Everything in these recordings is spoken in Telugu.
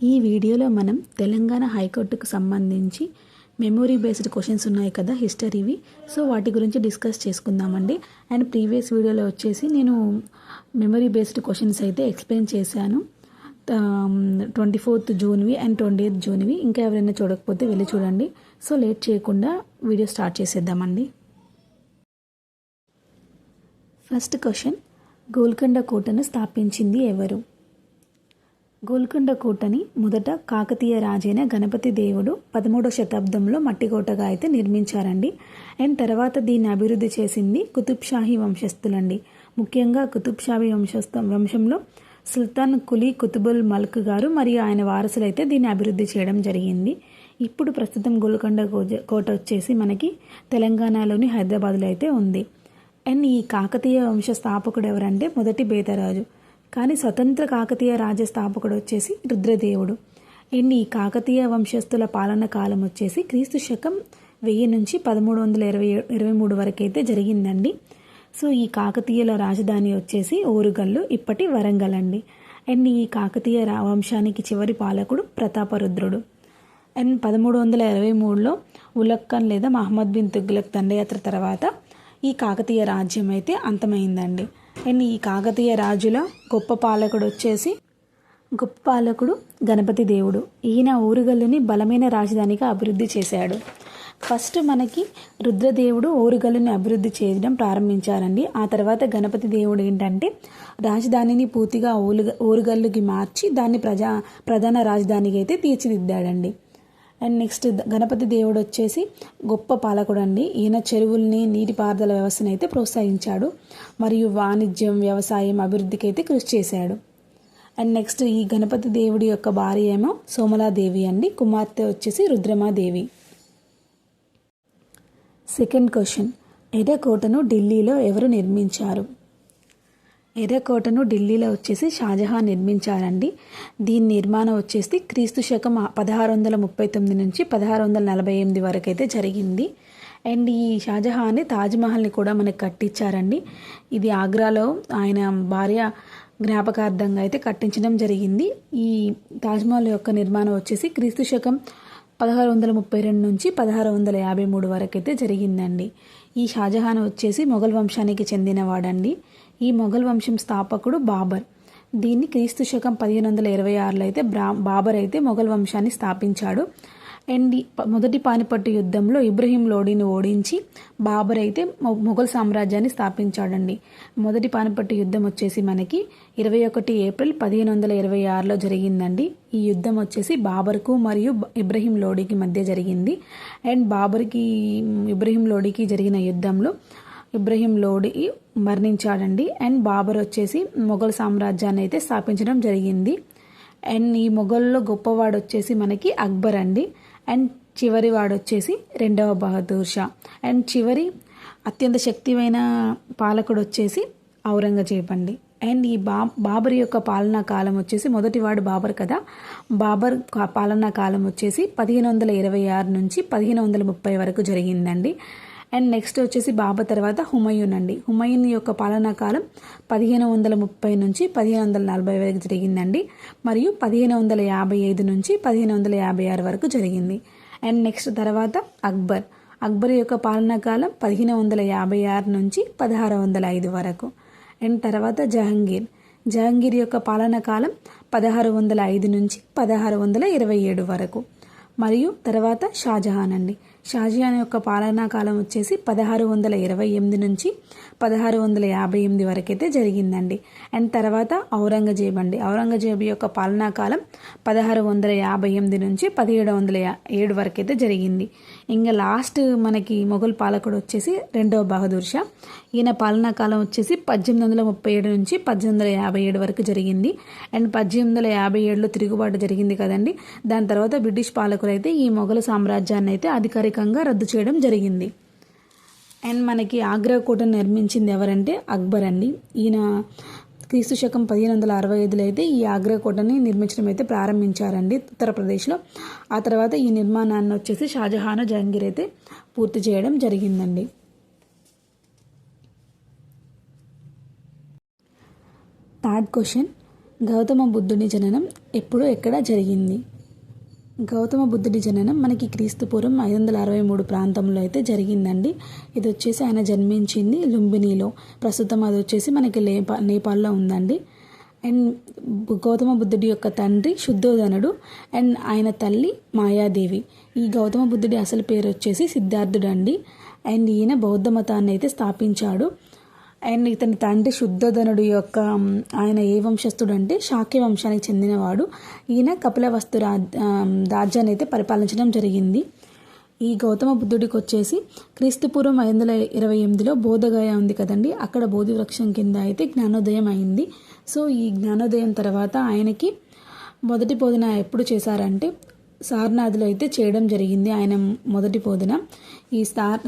ఈ వీడియోలో మనం తెలంగాణ హైకోర్టుకు సంబంధించి మెమొరీ బేస్డ్ క్వశ్చన్స్ ఉన్నాయి కదా హిస్టరీవి. సో వాటి గురించి డిస్కస్ చేసుకుందామండి. అండ్ ప్రీవియస్ వీడియోలో వచ్చేసి నేను మెమొరీ బేస్డ్ క్వశ్చన్స్ అయితే ఎక్స్ప్లెయిన్ చేశాను. 24th జూన్వి and 28th జూన్వి. ఇంకా ఎవరైనా చూడకపోతే వెళ్ళి చూడండి. సో లేట్ చేయకుండా వీడియో స్టార్ట్ చేసేద్దామండి. ఫస్ట్ క్వశ్చన్, గోల్కొండ కోటను స్థాపించింది ఎవరు? గోల్కొండ కోటని మొదట కాకతీయ రాజైన గణపతి దేవుడు 13వ శతాబ్దంలో మట్టికోటగా అయితే నిర్మించారండి. అండ్ తర్వాత దీన్ని అభివృద్ధి చేసింది కుతుబ్షాహీ వంశస్థులండి. ముఖ్యంగా కుతుబ్షాహీ వంశంలో సుల్తాన్ కులీ కుతుబుల్ మల్క్ గారు మరియు ఆయన వారసులు అయితే దీన్ని అభివృద్ధి చేయడం జరిగింది. ఇప్పుడు ప్రస్తుతం గోల్కొండ కోట వచ్చేసి మనకి తెలంగాణలోని హైదరాబాద్లో అయితే ఉంది. అండ్ ఈ కాకతీయ వంశ స్థాపకుడు ఎవరంటే మొదటి బేతరాజు. కానీ స్వతంత్ర కాకతీయ రాజ్య స్థాపకుడు వచ్చేసి రుద్రదేవుడు. అండ్ ఈ కాకతీయ వంశస్థుల పాలన కాలం వచ్చేసి క్రీస్తు శకం 1000 నుంచి 1323 వరకు అయితే జరిగిందండి. సో ఈ కాకతీయుల రాజధాని వచ్చేసి ఓరుగల్లు, ఇప్పటి వరంగల్ అండి. అండ్ ఈ కాకతీయ వంశానికి చివరి పాలకుడు ప్రతాపరుద్రుడు. అండ్ 1323లో ఉలగ్ ఖాన్ లేదా మహమ్మద్ బిన్ తుగ్లక్ దండయాత్ర తర్వాత ఈ కాకతీయ రాజ్యం అయితే అంతమైందండి. అండ్ ఈ కాకతీయ రాజుల గొప్ప పాలకుడు గణపతి దేవుడు. ఈయన ఓరుగల్లుని బలమైన రాజధానిగా అభివృద్ధి చేశాడు. ఫస్ట్ మనకి రుద్రదేవుడు ఓరుగల్లుని అభివృద్ధి చేయడం ప్రారంభించారండి. ఆ తర్వాత గణపతి దేవుడు ఏంటంటే రాజధానిని పూర్తిగా ఓరుగల్లుకి మార్చి దాన్ని ప్రధాన రాజధానికి అయితే తీర్చిదిద్దాడండి. అండ్ నెక్స్ట్ గణపతి దేవుడు వచ్చేసి గొప్ప పాలకుడు అండి. ఈయన చెరువుల్ని, నీటిపారుదల వ్యవస్థను అయితే ప్రోత్సహించాడు మరియు వాణిజ్యం, వ్యవసాయం అభివృద్ధికి అయితే కృషి చేశాడు. అండ్ నెక్స్ట్ ఈ గణపతి దేవుడి యొక్క భార్య ఏమో సోమలాదేవి అండి, కుమార్తె వచ్చేసి రుద్రమాదేవి. సెకండ్ క్వశ్చన్, ఎర్రకోటను ఢిల్లీలో ఎవరు నిర్మించారు? ఎర్రకోటను ఢిల్లీలో వచ్చేసి షాజహాన్ నిర్మించారండి. దీని నిర్మాణం వచ్చేసి క్రీస్తు శకం 1639 నుంచి 1648 వరకు అయితే జరిగింది. అండ్ ఈ షాజహాన్ తాజ్మహల్ని కూడా మనకు కట్టించారండి. ఇది ఆగ్రాలో ఆయన భార్య జ్ఞాపకార్థంగా అయితే కట్టించడం జరిగింది. ఈ తాజ్మహల్ యొక్క నిర్మాణం వచ్చేసి క్రీస్తు శకం 1632 నుంచి 1653 వరకు అయితే జరిగిందండి. ఈ షాజహాన్ వచ్చేసి మొఘల్ వంశానికి చెందినవాడండి. ఈ మొఘల్ వంశం స్థాపకుడు బాబర్. దీన్ని క్రీస్తు శకం 1526లో అయితే బాబర్ అయితే మొఘల్ వంశాన్ని స్థాపించాడు. అండ్ మొదటి పానిపట్టు యుద్ధంలో ఇబ్రహీం లోడీని ఓడించి బాబర్ అయితే మొఘల్ సామ్రాజ్యాన్ని స్థాపించాడండి. మొదటి పానిపట్టు యుద్ధం వచ్చేసి మనకి 21 ఏప్రిల్ 1526లో జరిగిందండి. ఈ యుద్ధం వచ్చేసి బాబర్కు మరియు ఇబ్రహీం లోడీకి మధ్య జరిగింది. అండ్ బాబర్కి ఇబ్రహీం లోడీకి జరిగిన యుద్ధంలో ఇబ్రహీం లోడీ మరణించాడండి. అండ్ బాబర్ వచ్చేసి మొఘల్ సామ్రాజ్యాన్ని అయితే స్థాపించడం జరిగింది. అండ్ ఈ మొఘల్లో గొప్పవాడు వచ్చేసి మనకి అక్బర్ అండి. అండ్ చివరి వాడు వచ్చేసి 2వ బహదూర్ షా. అండ్ చివరి అత్యంత శక్తివైన పాలకుడు వచ్చేసి ఔరంగజేబ్ అండి. అండ్ ఈ బాబర్ యొక్క పాలనా కాలం వచ్చేసి మొదటివాడు బాబర్ కదా. బాబర్ పాలనా కాలం వచ్చేసి 1526 నుంచి 1530 వరకు జరిగిందండి. అండ్ నెక్స్ట్ వచ్చేసి బాబర్ తర్వాత హుమయూన్ అండి. హుమయూన్ యొక్క పాలనా కాలం 1530 నుంచి 1540 వరకు జరిగిందండి. మరియు 1555 నుంచి 1556 వరకు జరిగింది. అండ్ నెక్స్ట్ తర్వాత అక్బర్ యొక్క పాలనా కాలం 1556 నుంచి 1605 వరకు. అండ్ తర్వాత జహాంగీర్ యొక్క పాలనా కాలం 1605 నుంచి 1627 వరకు. మరియు తర్వాత షాజహాన్ అండి. షాజహాన్ యొక్క పాలనా కాలం వచ్చేసి 1628 నుంచి 1658 వరకు అయితే జరిగిందండి. అండ్ తర్వాత ఔరంగజేబ్ అండి. ఔరంగజేబు యొక్క పాలనా కాలం 1658 నుంచి 1707 వరకు అయితే జరిగింది. ఇంకా లాస్ట్ మనకి మొఘల్ పాలకుడు వచ్చేసి 2వ బహదూర్ షా. ఈయన పాలనా కాలం వచ్చేసి 1837 నుంచి 1857 వరకు జరిగింది. అండ్ 1857లో తిరుగుబాటు జరిగింది కదండి. దాని తర్వాత బ్రిటిష్ పాలకులు అయితే ఈ మొఘల్ సామ్రాజ్యాన్ని అయితే అధికారికంగా రద్దు చేయడం జరిగింది. అండ్ మనకి ఆగ్రా కోటను నిర్మించింది ఎవరంటే అక్బర్ అండి. ఈయన క్రీస్తు శకం 1565లో అయితే ఈ ఆగ్రా కోటని నిర్మించడం అయితే ప్రారంభించారండి ఉత్తరప్రదేశ్లో. ఆ తర్వాత ఈ నిర్మాణాన్ని వచ్చేసి షాజహాన్, జహాంగీర్ అయితే పూర్తి చేయడం జరిగిందండి. థర్డ్ క్వశ్చన్, గౌతమ బుద్ధుడి జననం ఎప్పుడు ఎక్కడ జరిగింది? గౌతమ బుద్ధుడి జననం మనకి క్రీస్తుపూర్వం 563 ప్రాంతంలో అయితే జరిగిందండి. ఇది వచ్చేసి ఆయన జన్మించింది లుంబినిలో. ప్రస్తుతం అది వచ్చేసి మనకి నేపాల్లో ఉందండి. అండ్ గౌతమ బుద్ధుడి యొక్క తండ్రి శుద్ధోదనుడు అండ్ ఆయన తల్లి మాయాదేవి. ఈ గౌతమ బుద్ధుడి అసలు పేరు వచ్చేసి సిద్ధార్థుడు అండి. అండ్ ఈయన బౌద్ధ మతాన్ని అయితే స్థాపించాడు. అండ్ ఇతని తండ్రి శుద్ధోదనుడు యొక్క ఆయన ఏ వంశస్థుడు అంటే శాక్య వంశానికి చెందినవాడు. ఈయన కపిలవస్తు రాజ్యాన్ని అయితే పరిపాలించడం జరిగింది. ఈ గౌతమ బుద్ధుడికి వచ్చేసి క్రీస్తుపూర్వం 528లో బోధగయ ఉంది కదండి, అక్కడ బోధి వృక్షం కింద అయితే జ్ఞానోదయం అయింది. సో ఈ జ్ఞానోదయం తర్వాత ఆయనకి మొదటి బోధన ఎప్పుడు చేశారంటే సారనాథ్లో అయితే చేయడం జరిగింది. ఆయన మొదటి బోధన ఈ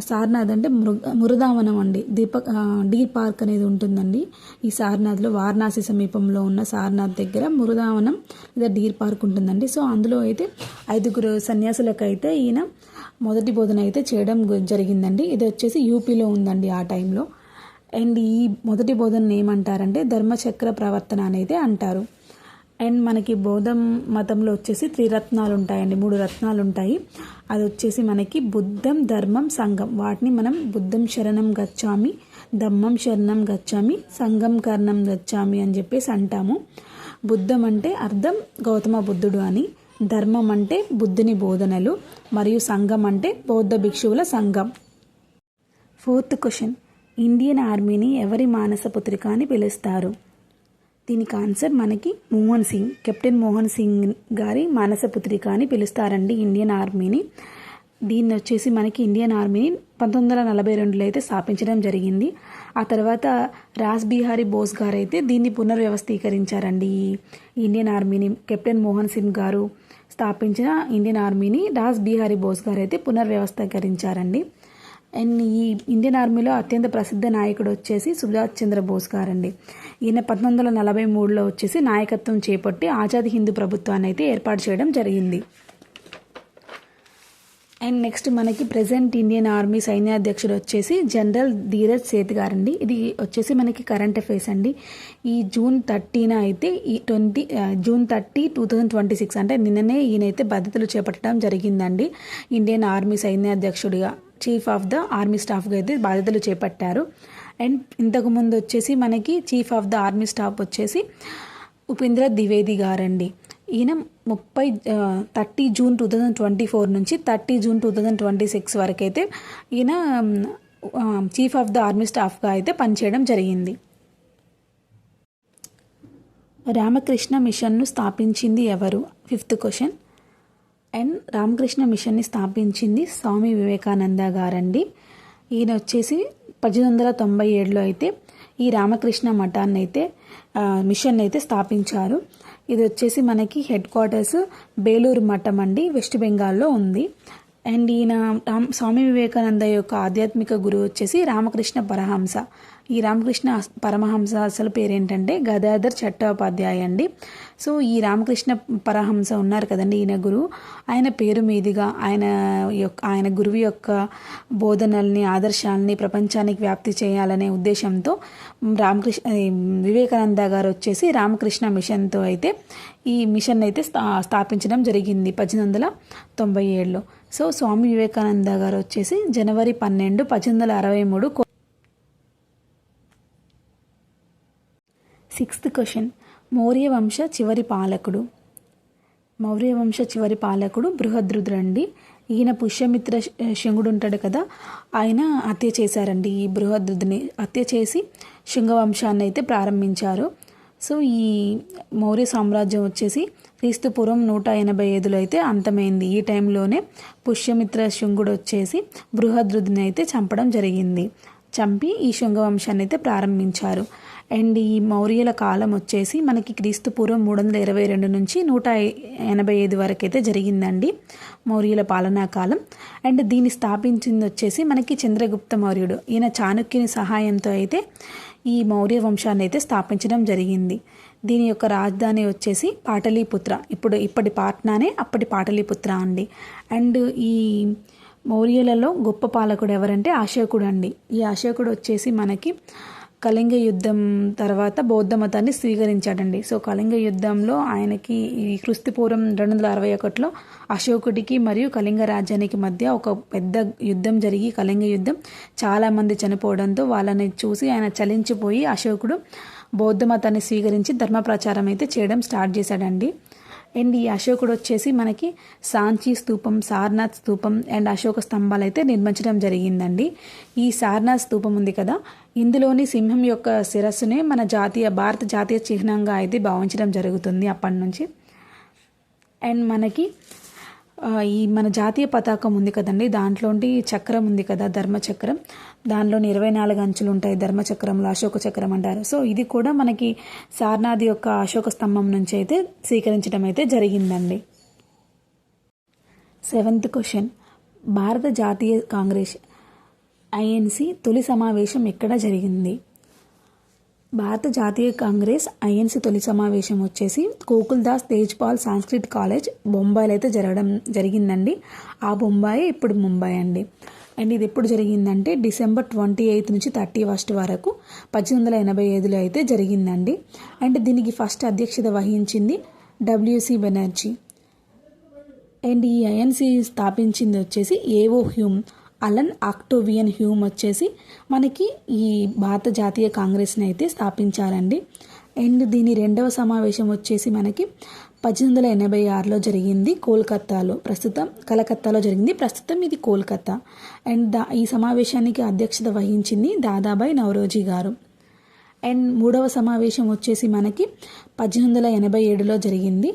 సారనాథ్ అంటే మురుదావనం అండి, డీర్ పార్క్ అనేది ఉంటుందండి ఈ సారనాథ్లో. వారణాసి సమీపంలో ఉన్న సారనాథ్ దగ్గర మురుదావనం లేదా డీర్ పార్క్ ఉంటుందండి. సో అందులో అయితే 5 సన్యాసులకు అయితే ఈయన మొదటి బోధన అయితే చేయడం జరిగిందండి. ఇది వచ్చేసి యూపీలో ఉందండి ఆ టైంలో. అండ్ ఈ మొదటి బోధన ఏమంటారంటే ధర్మచక్ర ప్రవర్తన అనేది అంటారు. అండ్ మనకి బౌద్ధ మతంలో వచ్చేసి 3 రత్నాలు ఉంటాయండి, 3 రత్నాలు ఉంటాయి. అది వచ్చేసి మనకి బుద్ధం, ధర్మం, సంఘం. వాటిని మనం బుద్ధం శరణం గచ్చామి, ధమ్మం శరణం గచ్చామి, సంఘం కర్ణం గచ్చామి అని చెప్పేసి అంటాము. బుద్ధం అంటే అర్థం గౌతమ బుద్ధుడు అని, ధర్మం అంటే బుద్ధుని బోధనలు, మరియు సంఘం అంటే బౌద్ధ భిక్షువుల సంఘం. 4th క్వశ్చన్, ఇండియన్ ఆర్మీని ఎవరి మానస పుత్రిక అని పిలుస్తారు? దీనికి ఆన్సర్ మనకి మోహన్ సింగ్, కెప్టెన్ మోహన్ సింగ్ గారి మానసపుత్రిక అని పిలుస్తారండి ఇండియన్ ఆర్మీని. దీన్ని వచ్చేసి మనకి ఇండియన్ ఆర్మీని 1942లో అయితే స్థాపించడం జరిగింది. ఆ తర్వాత రాస్ బిహారీ బోస్ గారు అయితే దీన్ని పునర్వ్యవస్థీకరించారండి. ఈ ఇండియన్ ఆర్మీని కెప్టెన్ మోహన్ సింగ్ గారు స్థాపించిన ఇండియన్ ఆర్మీని రాస్ బిహారీ బోస్ గారు అయితే పునర్వ్యవస్థీకరించారండి. అండ్ ఈ ఇండియన్ ఆర్మీలో అత్యంత ప్రసిద్ధ నాయకుడు వచ్చేసి సుభాష్ చంద్రబోస్ గారండి. ఈయన 1943లో వచ్చేసి నాయకత్వం చేపట్టి ఆజాద్ హిందూ ప్రభుత్వాన్ని అయితే ఏర్పాటు చేయడం జరిగింది. అండ్ నెక్స్ట్ మనకి ప్రెసెంట్ ఇండియన్ ఆర్మీ సైన్యాధ్యక్షుడు వచ్చేసి జనరల్ ధీరజ్ సేత్ గారండి. ఇది వచ్చేసి మనకి కరెంట్ అఫైర్స్ అండి. ఈ జూన్ 30న అయితే జూన్ 30, 2026 అంటే నిన్ననే ఈయనైతే బాధ్యతలు చేపట్టడం జరిగిందండి. ఇండియన్ ఆర్మీ సైన్యాధ్యక్షుడిగా, చీఫ్ ఆఫ్ ద ఆర్మీ స్టాఫ్గా అయితే బాధ్యతలు చేపట్టారు. అండ్ ఇంతకుముందు వచ్చేసి మనకి chief of the army staff వచ్చేసి ఉపేంద్ర ద్వివేది గారండి. ఈయన 30 జూన్ 2024 నుంచి 30 జూన్ 2026 వరకు అయితే ఈయన చీఫ్ ఆఫ్ ద ఆర్మీ స్టాఫ్గా అయితే పనిచేయడం జరిగింది. రామకృష్ణ మిషన్ను స్థాపించింది ఎవరు? 5th question. అండ్ రామకృష్ణ మిషన్ని స్థాపించింది స్వామి వివేకానంద గారండి. ఈయన వచ్చేసి 1897లో అయితే ఈ రామకృష్ణ మఠాన్ని అయితే మిషన్ అయితే స్థాపించారు. ఇది వచ్చేసి మనకి హెడ్ క్వార్టర్స్ బేలూరు మఠం అండి, వెస్ట్ బెంగాల్లో ఉంది. అండ్ ఈయన స్వామి వివేకానంద యొక్క ఆధ్యాత్మిక గురువు వచ్చేసి రామకృష్ణ పరమహంస. ఈ రామకృష్ణ పరమహంస అసలు పేరేంటంటే గదాధర్ చట్టోపాధ్యాయ అండి. సో ఈ రామకృష్ణ పరమహంస ఉన్నారు కదండి, ఈయన గురువు. ఆయన పేరు మీదుగా ఆయన గురువు యొక్క బోధనల్ని, ఆదర్శాలని ప్రపంచానికి వ్యాప్తి చేయాలనే ఉద్దేశంతో వివేకానంద గారు వచ్చేసి రామకృష్ణ మిషన్తో అయితే ఈ మిషన్ అయితే స్థాపించడం జరిగింది 1897లో. సో స్వామి వివేకానంద గారు వచ్చేసి జనవరి 12, 1863. 6th question. మౌర్య వంశ చివరి పాలకుడు బృహద్రుధుడండి. ఈయన పుష్యమిత్ర శృంగుడు ఉంటాడు కదా, ఆయన హత్య చేశారండి. ఈ బృహద్రుధుని హత్య చేసి శృంగవంశాన్ని అయితే ప్రారంభించారు. సో ఈ మౌర్య సామ్రాజ్యం వచ్చేసి క్రీస్తుపూర్వం 185లో అయితే అంతమైంది. ఈ టైంలోనే పుష్యమిత్ర శృంగుడు వచ్చేసి బృహద్రుధుని అయితే చంపడం జరిగింది. చంపి ఈ శృంగవంశాన్ని అయితే ప్రారంభించారు. అండ్ ఈ మౌర్యుల కాలం వచ్చేసి మనకి క్రీస్తుపూర్వం 322 నుంచి 185 వరకు అయితే జరిగిందండి మౌర్యుల పాలనా కాలం. అండ్ దీన్ని స్థాపించింది వచ్చేసి మనకి చంద్రగుప్త మౌర్యుడు. ఈయన చాణక్యుని సహాయంతో అయితే ఈ మౌర్య వంశాన్ని అయితే స్థాపించడం జరిగింది. దీని యొక్క రాజధాని వచ్చేసి పాటలీపుత్ర. ఇప్పటి పాట్నానే అప్పటి పాటలీపుత్ర అండి. అండ్ ఈ మౌర్యులలో గొప్ప పాలకుడు ఎవరంటే అశోకుడు అండి. ఈ అశోకుడు వచ్చేసి మనకి కళింగ యుద్ధం తర్వాత బౌద్ధ మతాన్ని స్వీకరించాడండి. సో కళింగ యుద్ధంలో ఆయనకి ఈ క్రీస్తుపూర్వం 261లో అశోకుడికి మరియు కళింగ రాజ్యానికి మధ్య ఒక పెద్ద యుద్ధం జరిగి కళింగ యుద్ధం చాలామంది చనిపోవడంతో వాళ్ళని చూసి ఆయన చలించిపోయి అశోకుడు బౌద్ధ మతాన్ని స్వీకరించి ధర్మ ప్రచారం అయితే చేయడం స్టార్ట్ చేశాడండి. అండ్ ఈ అశోకుడు వచ్చేసి మనకి సాంచి స్తూపం, సారనాథ్ స్తూపం అండ్ అశోక స్తంభాలు అయితే నిర్మించడం జరిగిందండి. ఈ సారనాథ్ స్తూపం ఉంది కదా, ఇందులోని సింహం యొక్క శిరస్సునే మన భారత జాతీయ చిహ్నంగా అయితే భావించడం జరుగుతుంది అప్పటి నుంచి. అండ్ మనకి ఈ మన జాతీయ పతాకం ఉంది కదండి, దాంట్లోంటి చక్రం ఉంది కదా, ధర్మచక్రం, దానిలోని 24 అంచులు ఉంటాయి ధర్మచక్రంలో, అశోక చక్రం అంటారు. సో ఇది కూడా మనకి సారనాథ్ యొక్క అశోక స్తంభం నుంచి అయితే స్వీకరించడం అయితే జరిగిందండి. 7th క్వశ్చన్, భారత జాతీయ కాంగ్రెస్ INC తొలి సమావేశం ఎక్కడ జరిగింది? భారత జాతీయ కాంగ్రెస్ INC తొలి సమావేశం వచ్చేసి గోకుల్దాస్ తేజ్పాల్ సంస్కృత్ కాలేజ్ బొంబాయిలో అయితే జరిగిందండి. ఆ బొంబాయి ఇప్పుడు ముంబై అండి. అండ్ ఇది ఎప్పుడు జరిగిందంటే December 28 నుంచి 31 వరకు 1885లో అయితే జరిగిందండి. అండ్ దీనికి ఫస్ట్ అధ్యక్షత వహించింది WC బెనర్జీ. అండ్ ఈ INC స్థాపించింది వచ్చేసి ఏవో హ్యూమ్, అలన్ ఆక్టోవియన్ హ్యూమ్ వచ్చేసి మనకి ఈ భారత జాతీయ కాంగ్రెస్ని అయితే స్థాపించారండి. అండ్ దీని రెండవ సమావేశం వచ్చేసి మనకి 1886లో జరిగింది కోల్కత్తాలో, ప్రస్తుతం కలకత్తాలో జరిగింది, ప్రస్తుతం ఇది కోల్కత్తా. అండ్ ఈ సమావేశానికి అధ్యక్షత వహించింది దాదాబాయి నౌరోజీ గారు. అండ్ మూడవ సమావేశం వచ్చేసి మనకి 1887లో జరిగింది.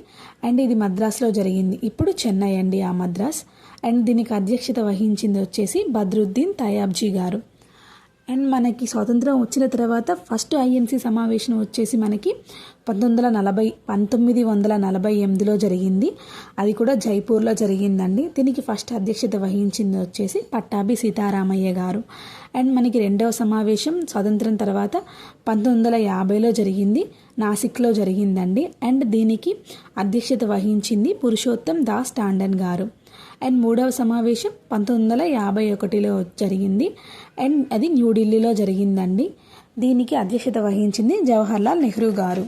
అండ్ ఇది మద్రాసులో జరిగింది, ఇప్పుడు చెన్నై అండి ఆ మద్రాస్. అండ్ దీనికి అధ్యక్షత వహించింది వచ్చేసి బద్రుద్దీన్ తయాబ్జీ గారు. అండ్ మనకి స్వాతంత్రం వచ్చిన తర్వాత ఫస్ట్ INC సమావేశం వచ్చేసి మనకి 1948లో జరిగింది. అది కూడా జైపూర్లో జరిగిందండి. దీనికి ఫస్ట్ అధ్యక్షత వహించింది వచ్చేసి పట్టాభి సీతారామయ్య గారు. అండ్ మనకి రెండవ సమావేశం స్వాతంత్రం తర్వాత 1950లో జరిగింది, నాసిక్లో జరిగిందండి. అండ్ దీనికి అధ్యక్షత వహించింది పురుషోత్తం దాస్ టాండన్ గారు. అండ్ మూడవ సమావేశం 1951లో జరిగింది. అండ్ అది న్యూఢిల్లీలో జరిగిందండి. దీనికి అధ్యక్షత వహించింది జవహర్లాల్ నెహ్రూ గారు.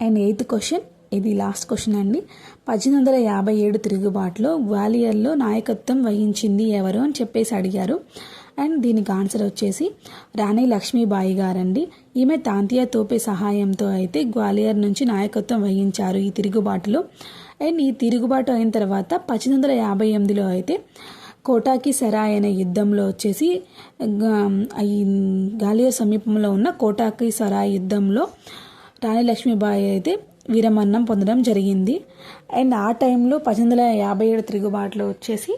అండ్ 8th క్వశ్చన్, ఇది లాస్ట్ క్వశ్చన్ అండి. 1857 తిరుగుబాటులో గ్వాలియర్లో నాయకత్వం వహించింది ఎవరు అని చెప్పేసి అడిగారు. అండ్ దీనికి ఆన్సర్ వచ్చేసి రాణి లక్ష్మీబాయి గారండి. ఈమె తాంతియా తోపే సహాయంతో అయితే గ్వాలియర్ నుంచి నాయకత్వం వహించారు ఈ తిరుగుబాటులో. అండ్ ఈ తిరుగుబాటు అయిన తర్వాత 1858లో అయితే కోటాకి సరాయ్ అనే యుద్ధంలో వచ్చేసి ఈ గ్వాలియర్ సమీపంలో ఉన్న కోటాకి సరాయ్ యుద్ధంలో రాణి లక్ష్మీబాయి అయితే వీరమరణం పొందడం జరిగింది. అండ్ ఆ టైంలో 1857 తిరుగుబాటులో వచ్చేసి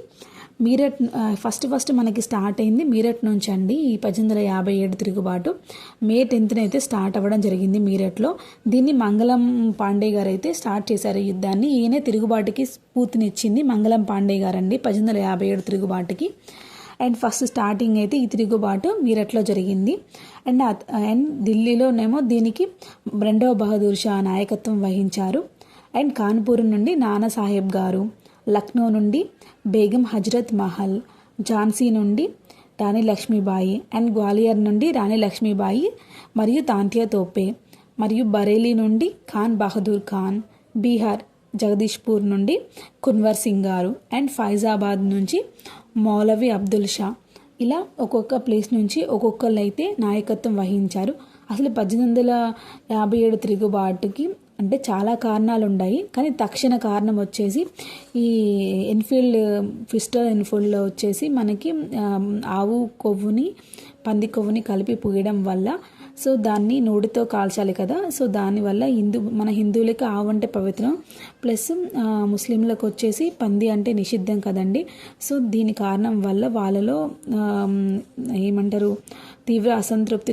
మీరట్ ఫస్ట్ మనకి స్టార్ట్ అయింది మీరట్ నుంచి అండి. ఈ 1857 తిరుగుబాటు May 10th అయితే స్టార్ట్ అవ్వడం జరిగింది మీరట్లో. దీన్ని మంగళం పాండే గారు అయితే స్టార్ట్ చేశారు ఈ యుద్ధాన్ని. ఈయనే తిరుగుబాటుకి స్ఫూర్తినిచ్చింది మంగళం పాండే గారండి 1857 తిరుగుబాటుకి. అండ్ ఫస్ట్ స్టార్టింగ్ అయితే ఈ తిరుగుబాటు మీరట్లో జరిగింది. అండ్ ఢిల్లీలోనేమో దీనికి రెండవ బహదూర్ షా నాయకత్వం వహించారు. అండ్ కాన్పూర్ నుండి నానా సాహెబ్ గారు, లక్నో నుండి బేగం హజరత్ మహల్, ఝాన్సీ నుండి రాణి లక్ష్మీబాయి, అండ్ గ్వాలియర్ నుండి రాణి లక్ష్మీబాయి మరియు తాంతియా తోపే, మరియు బరేలీ నుండి ఖాన్ బహదూర్ ఖాన్, బీహార్ జగదీష్పూర్ నుండి కున్వర్ సింగ్ గారు, అండ్ ఫైజాబాద్ నుంచి మౌలవి అబ్దుల్ షా. ఇలా ఒక్కొక్క ప్లేస్ నుంచి ఒక్కొక్కళ్ళు అయితే నాయకత్వం వహించారు. అసలు 1857 తిరుగుబాటుకి అంటే చాలా కారణాలు ఉన్నాయి, కానీ తక్షణ కారణం వచ్చేసి ఈ పిస్టల్ ఎన్ఫీల్డ్లో వచ్చేసి మనకి ఆవు కొవ్వుని పంది కొవ్వుని కలిపి పూయడం వల్ల, సో దాన్ని నూడితో కాల్చాలి కదా, సో దానివల్ల మన హిందువులకి ఆవు అంటే పవిత్రం, ప్లస్ ముస్లింలకు వచ్చేసి పంది అంటే నిషిద్ధం కదండి. సో దీని కారణం వల్ల వాళ్ళలో ఏమంటారు తీవ్ర అసంతృప్తి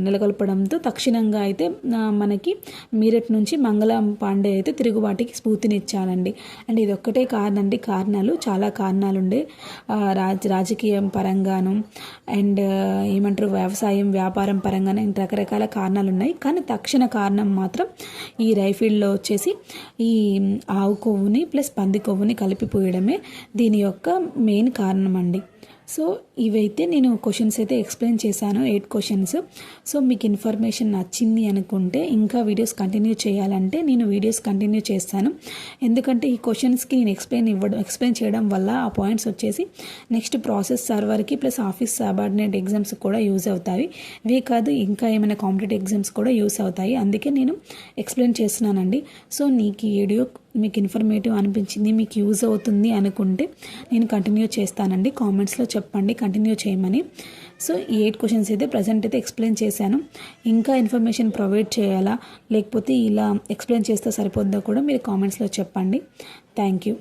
నెలకొల్పడంతో తక్షణంగా అయితే మనకి మీరట్ నుంచి మంగళం పాండే అయితే తిరుగుబాటుకి స్ఫూర్తినిచ్చారండి. అండ్ ఇది ఒక్కటే కారణాలు చాలా కారణాలు ఉండే, రాజకీయం పరంగాను అండ్ ఏమంటారు వ్యవసాయం వ్యాపారం పరంగానే రకరకాల కారణాలు ఉన్నాయి. కానీ తక్షణ కారణం మాత్రం ఈ రైఫిల్డ్లో వచ్చేసి ఈ ఆవు కొవ్వుని ప్లస్ పంది కొవ్వుని కలిపి పోయడమే దీని యొక్క మెయిన్ కారణం అండి. సో ఇవైతే నేను క్వశ్చన్స్ అయితే ఎక్స్ప్లెయిన్ చేశాను, 8 క్వశ్చన్స్. సో మీకు ఇన్ఫర్మేషన్ నచ్చింది అనుకుంటే ఇంకా వీడియోస్ కంటిన్యూ చేయాలంటే నేను వీడియోస్ కంటిన్యూ చేస్తాను. ఎందుకంటే ఈ క్వశ్చన్స్కి నేను ఎక్స్ప్లెయిన్ చేయడం వల్ల ఆ పాయింట్స్ వచ్చేసి నెక్స్ట్ ప్రాసెస్ సర్వర్కి ప్లస్ ఆఫీస్ సబార్డినేట్ ఎగ్జామ్స్ కూడా యూజ్ అవుతాయి. ఇవే కాదు ఇంకా ఏమైనా కాంపిటేటివ్ ఎగ్జామ్స్ కూడా యూస్ అవుతాయి. అందుకే నేను ఎక్స్ప్లెయిన్ చేస్తున్నానండి. సో నీకు ఈ వీడియో మీకు ఇన్ఫర్మేటివ్ అనిపించింది, మీకు యూజ్ అవుతుంది అనుకుంటే నేను కంటిన్యూ చేస్తానండి. కామెంట్స్లో చెప్పండి కంటిన్యూ చేయమని. సో ఈ 8 క్వశ్చన్స్ అయితే ప్రజెంట్ అయితే ఎక్స్ప్లెయిన్ చేశాను. ఇంకా ఇన్ఫర్మేషన్ ప్రొవైడ్ చేయాలా లేకపోతే ఇలా ఎక్స్ప్లెయిన్ చేస్తే సరిపోద్దా కూడా మీరు కామెంట్స్లో చెప్పండి. Thank you.